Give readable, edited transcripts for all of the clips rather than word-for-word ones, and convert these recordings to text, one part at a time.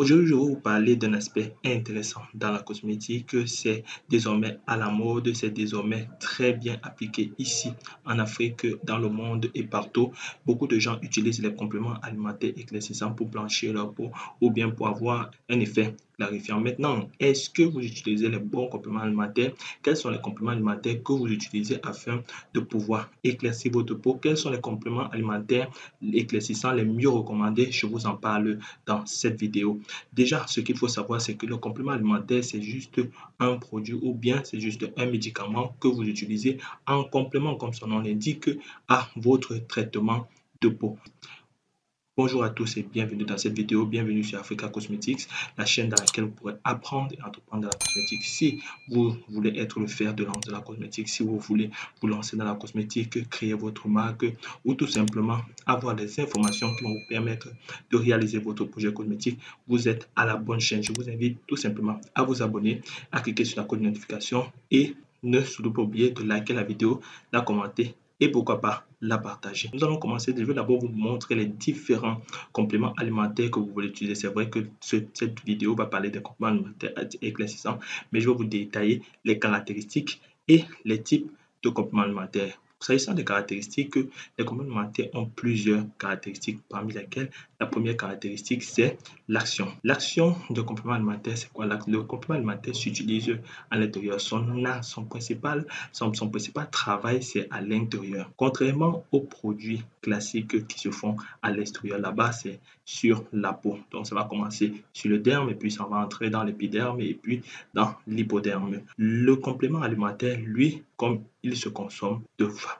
Aujourd'hui, je vais vous parler d'un aspect intéressant dans la cosmétique. C'est désormais à la mode, c'est désormais très bien appliqué ici en Afrique, dans le monde et partout. Beaucoup de gens utilisent les compléments alimentaires éclaircissants pour blanchir leur peau ou bien pour avoir un effet clarifiant. Maintenant, est-ce que vous utilisez les bons compléments alimentaires? Quels sont les compléments alimentaires que vous utilisez afin de pouvoir éclaircir votre peau? Quels sont les compléments alimentaires éclaircissants les mieux recommandés? Je vous en parle dans cette vidéo. Déjà, ce qu'il faut savoir, c'est que le complément alimentaire, c'est juste un produit ou bien c'est juste un médicament que vous utilisez en complément, comme son nom l'indique, à votre traitement de peau. Bonjour à tous et bienvenue dans cette vidéo, bienvenue sur Africa Cosmetics, la chaîne dans laquelle vous pourrez apprendre et entreprendre dans la cosmétique. Si vous voulez être le fer de lance de la cosmétique, si vous voulez vous lancer dans la cosmétique, créer votre marque ou tout simplement avoir des informations qui vont vous permettre de réaliser votre projet cosmétique, vous êtes à la bonne chaîne. Je vous invite tout simplement à vous abonner, à cliquer sur la cloche de notification et ne surtout pas oublier de liker la vidéo, la commenter et pourquoi pas la partager. Nous allons commencer. Je vais d'abord vous montrer les différents compléments alimentaires que vous voulez utiliser. C'est vrai que cette vidéo va parler des compléments alimentaires éclaircissants, mais je vais vous détailler les caractéristiques et les types de compléments alimentaires. S'agissant des caractéristiques, les compléments alimentaires ont plusieurs caractéristiques, parmi lesquelles la première caractéristique, c'est l'action. L'action de complément alimentaire, c'est quoi? Le complément alimentaire s'utilise à l'intérieur. Son principal travail, c'est à l'intérieur. Contrairement aux produits classiques qui se font à l'extérieur, là-bas, c'est sur la peau. Donc, ça va commencer sur le derme et puis ça va entrer dans l'épiderme et puis dans l'hypoderme. Le complément alimentaire, lui, comme il se consomme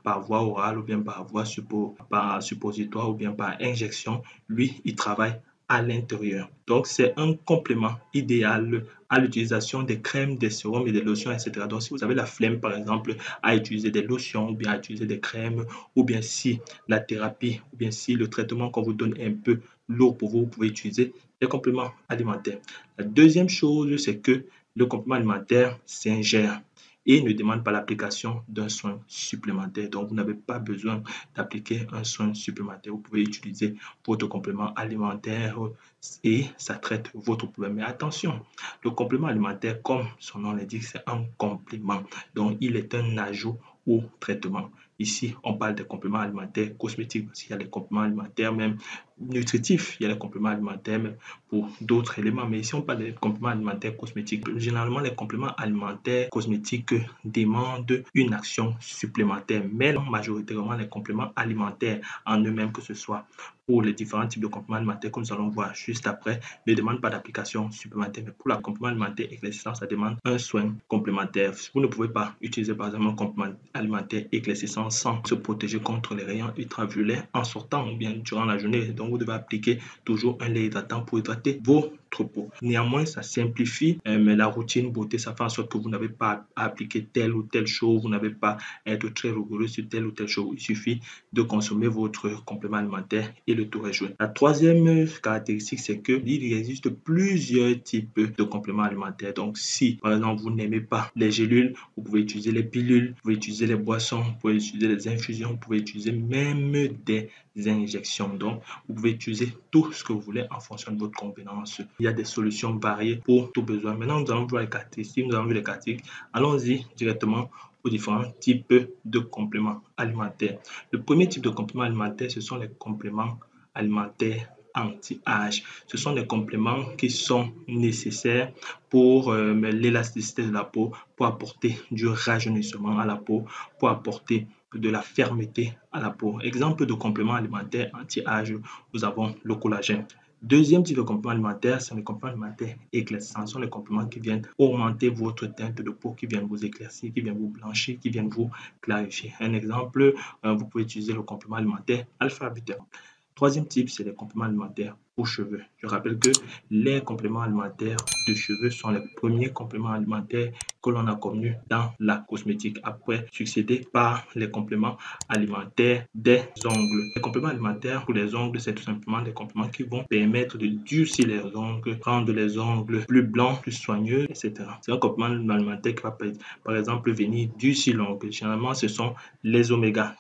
par voie orale ou bien par voie suppositoire ou bien par injection, lui, il travaille à l'intérieur. Donc, c'est un complément idéal à l'utilisation des crèmes, des sérums et des lotions, etc. Donc, si vous avez la flemme, par exemple, à utiliser des lotions ou bien à utiliser des crèmes, ou bien si la thérapie, ou bien si le traitement qu'on vous donne est un peu lourd pour vous, vous pouvez utiliser les compléments alimentaires. La deuxième chose, c'est que le complément alimentaire s'ingère et ne demande pas l'application d'un soin supplémentaire. Donc, vous n'avez pas besoin d'appliquer un soin supplémentaire. Vous pouvez utiliser votre complément alimentaire et ça traite votre problème. Mais attention, le complément alimentaire, comme son nom l'indique, c'est un complément. Donc, il est un ajout au traitement. Ici, on parle des compléments alimentaires cosmétiques parce qu'il y a les compléments alimentaires même nutritifs, il y a les compléments alimentaires même pour d'autres éléments. Mais ici, on parle des compléments alimentaires cosmétiques. Généralement, les compléments alimentaires cosmétiques demandent une action supplémentaire, mais majoritairement les compléments alimentaires en eux-mêmes, que ce soit pour les différents types de compléments alimentaires que nous allons voir juste après, ne demandent pas d'application supplémentaire. Mais pour la complément alimentaire éclaircissant, ça demande un soin complémentaire. Vous ne pouvez pas utiliser par exemple un complément alimentaire éclaircissant sans se protéger contre les rayons ultraviolets en sortant ou bien durant la journée. Donc, vous devez appliquer toujours un lait hydratant pour hydrater votre peau. Néanmoins, ça simplifie mais la routine beauté, ça fait en sorte que vous n'avez pas à appliquer telle ou telle chose, vous n'avez pas à être très rigoureux sur telle ou telle chose. Il suffit de consommer votre complément alimentaire et le tour est joué. La troisième caractéristique, c'est qu'il existe plusieurs types de compléments alimentaires. Donc, si par exemple vous n'aimez pas les gélules, vous pouvez utiliser les pilules, vous pouvez utiliser les boissons, vous pouvez utiliser les infusions, vous pouvez utiliser même des injections. Donc, vous pouvez utiliser tout ce que vous voulez en fonction de votre convenance. Il y a des solutions variées pour tout besoin. Maintenant, nous allons voir les caractéristiques. Nous allons voir les caractéristiques. Allons-y directement aux différents types de compléments alimentaires. Le premier type de complément alimentaire, ce sont les compléments alimentaires anti-âge. Ce sont des compléments qui sont nécessaires pour l'élasticité de la peau, pour apporter du rajeunissement à la peau, pour apporter de la fermeté à la peau. Exemple de compléments alimentaires anti-âge, nous avons le collagène. Deuxième type de complément alimentaire, c'est les compléments alimentaires éclaircissants. Ce sont les compléments qui viennent augmenter votre teinte de peau, qui viennent vous éclaircir, qui viennent vous blanchir, qui viennent vous clarifier. Un exemple, vous pouvez utiliser le complément alimentaire alpha-butyrate. Troisième type, c'est les compléments alimentaires aux cheveux. Je rappelle que les compléments alimentaires de cheveux sont les premiers compléments alimentaires que l'on a connus dans la cosmétique, après succédés par les compléments alimentaires des ongles. Les compléments alimentaires pour les ongles, c'est tout simplement des compléments qui vont permettre de durcir les ongles, rendre les ongles plus blancs, plus soigneux, etc. C'est un complément alimentaire qui va par exemple venir durcir l'ongle. Généralement, ce sont les oméga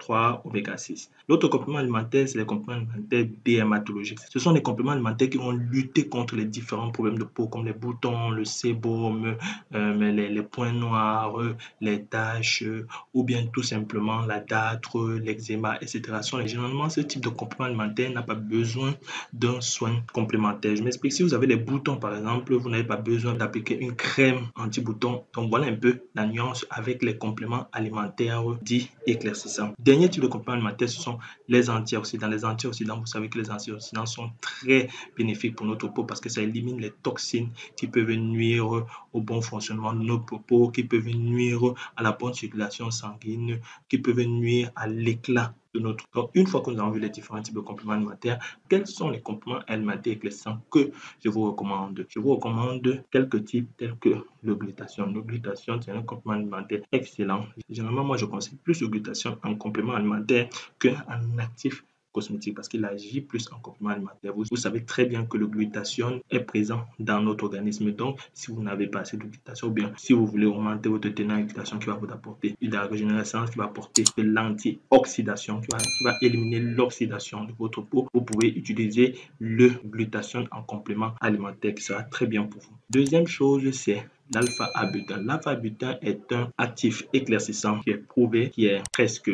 3, oméga 6. L'autre complément alimentaire, c'est les compléments alimentaires dermatologiques. Ce Ce sont des compléments alimentaires qui vont lutter contre les différents problèmes de peau comme les boutons, le sébum, les points noirs, les taches ou bien tout simplement la dartre, l'eczéma, etc. Généralement, ce type de complément alimentaire n'a pas besoin d'un soin complémentaire. Je m'explique, si vous avez des boutons par exemple, vous n'avez pas besoin d'appliquer une crème anti-bouton. Donc voilà un peu la nuance avec les compléments alimentaires dits éclaircissants. Dernier type de complément alimentaire, ce sont les antioxydants. Les antioxydants, vous savez que les antioxydants sont très bénéfiques pour notre peau parce que ça élimine les toxines qui peuvent nuire au bon fonctionnement de notre peau, qui peuvent nuire à la bonne circulation sanguine, qui peuvent nuire à l'éclat de notre corps. Une fois que nous avons vu les différents types de compléments alimentaires, quels sont les compléments alimentaires éclaircissants que je vous recommande? Je vous recommande quelques types tels que le glutathione. Le glutathione, c'est un complément alimentaire excellent. Généralement, moi, je conseille plus le glutathione en complément alimentaire qu'en actif cosmétique parce qu'il agit plus en complément alimentaire. Vous savez très bien que le glutathione est présent dans notre organisme. Donc, si vous n'avez pas assez de glutathione ou bien si vous voulez augmenter votre teneur en glutathione qui va vous apporter de la régénérescence, qui va apporter de l'antioxydation, qui va éliminer l'oxydation de votre peau, vous pouvez utiliser le glutathione en complément alimentaire qui sera très bien pour vous. Deuxième chose, c'est l'alpha-abutane. L'alpha-abutane est un actif éclaircissant qui est prouvé, qui est presque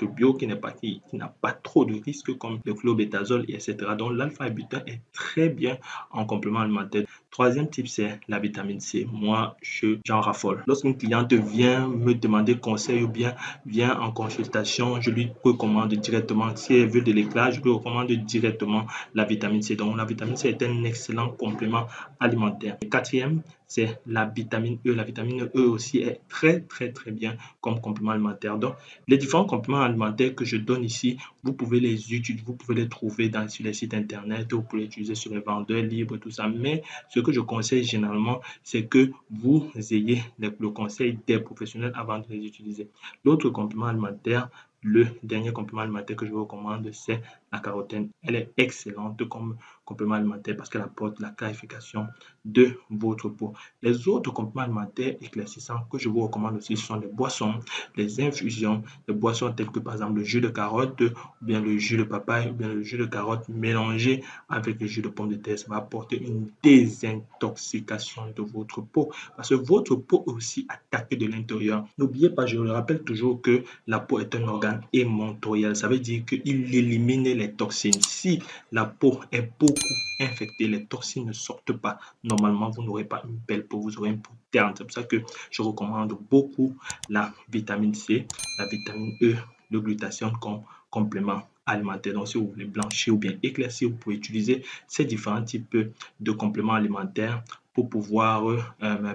bio, qui n'a pas trop de risques comme le chlobétazole, etc. Donc l'alpha-abutane est très bien en complément alimentaire. Troisième type, c'est la vitamine C. Moi, j'en raffole. Lorsqu'une cliente vient me demander conseil ou bien vient en consultation, je lui recommande directement, si elle veut de l'éclat, je lui recommande directement la vitamine C. Donc la vitamine C est un excellent complément alimentaire. Le quatrième, c'est la vitamine E. La vitamine E aussi est très bien comme complément alimentaire. Donc, les différents compléments alimentaires que je donne ici, vous pouvez les utiliser, vous pouvez les trouver sur les sites internet, vous pouvez les utiliser sur les vendeurs libres, tout ça. Mais ce que je conseille généralement, c'est que vous ayez le conseil des professionnels avant de les utiliser. L'autre complément alimentaire, le dernier complément alimentaire que je vous recommande, c'est la carotène. Elle est excellente comme complément alimentaire parce qu'elle apporte la clarification de votre peau. Les autres compléments alimentaires éclaircissants que je vous recommande aussi sont les boissons, les infusions, les boissons telles que par exemple le jus de carotte, ou bien le jus de papaye, ou bien le jus de carotte mélangé avec le jus de pomme de terre. Ça va apporter une désintoxication de votre peau parce que votre peau est aussi attaquée de l'intérieur. N'oubliez pas, je le rappelle toujours que la peau est un organe émontorial. Ça veut dire qu'il élimine les toxines. Si la peau est beaucoup infectée, les toxines ne sortent pas. Normalement, vous n'aurez pas une belle peau, vous aurez une peau terne. C'est pour ça que je recommande beaucoup la vitamine C, la vitamine E, le glutathione comme complément alimentaire. Donc, si vous voulez blanchir ou bien éclaircir, vous pouvez utiliser ces différents types de compléments alimentaires pour pouvoir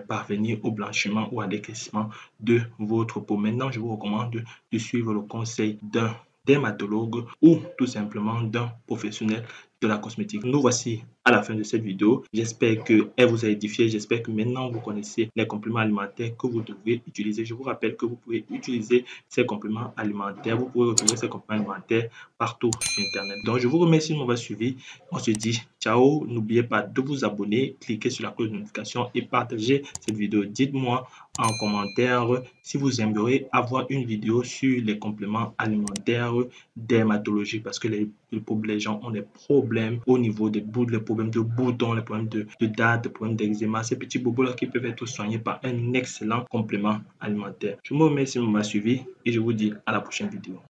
parvenir au blanchiment ou à l'éclaircissement de votre peau. Maintenant, je vous recommande de suivre le conseil d'un dermatologue ou tout simplement d'un professionnel de la cosmétique. Nous voici à la fin de cette vidéo. J'espère qu'elle vous a édifié. J'espère que maintenant vous connaissez les compléments alimentaires que vous devez utiliser. Je vous rappelle que vous pouvez utiliser ces compléments alimentaires. Vous pouvez retrouver ces compléments alimentaires partout sur Internet. Donc, je vous remercie de m'avoir suivi. On se dit ciao. N'oubliez pas de vous abonner, cliquez sur la cloche de notification et partagez cette vidéo. Dites-moi en commentaire si vous aimeriez avoir une vidéo sur les compléments alimentaires dermatologiques parce que les gens ont des problèmes au niveau des bouts, les problèmes de boutons, les problèmes de dartre, les problèmes d'eczéma, ces petits bobos là qui peuvent être soignés par un excellent complément alimentaire. Je vous remercie de m'avoir suivi et je vous dis à la prochaine vidéo.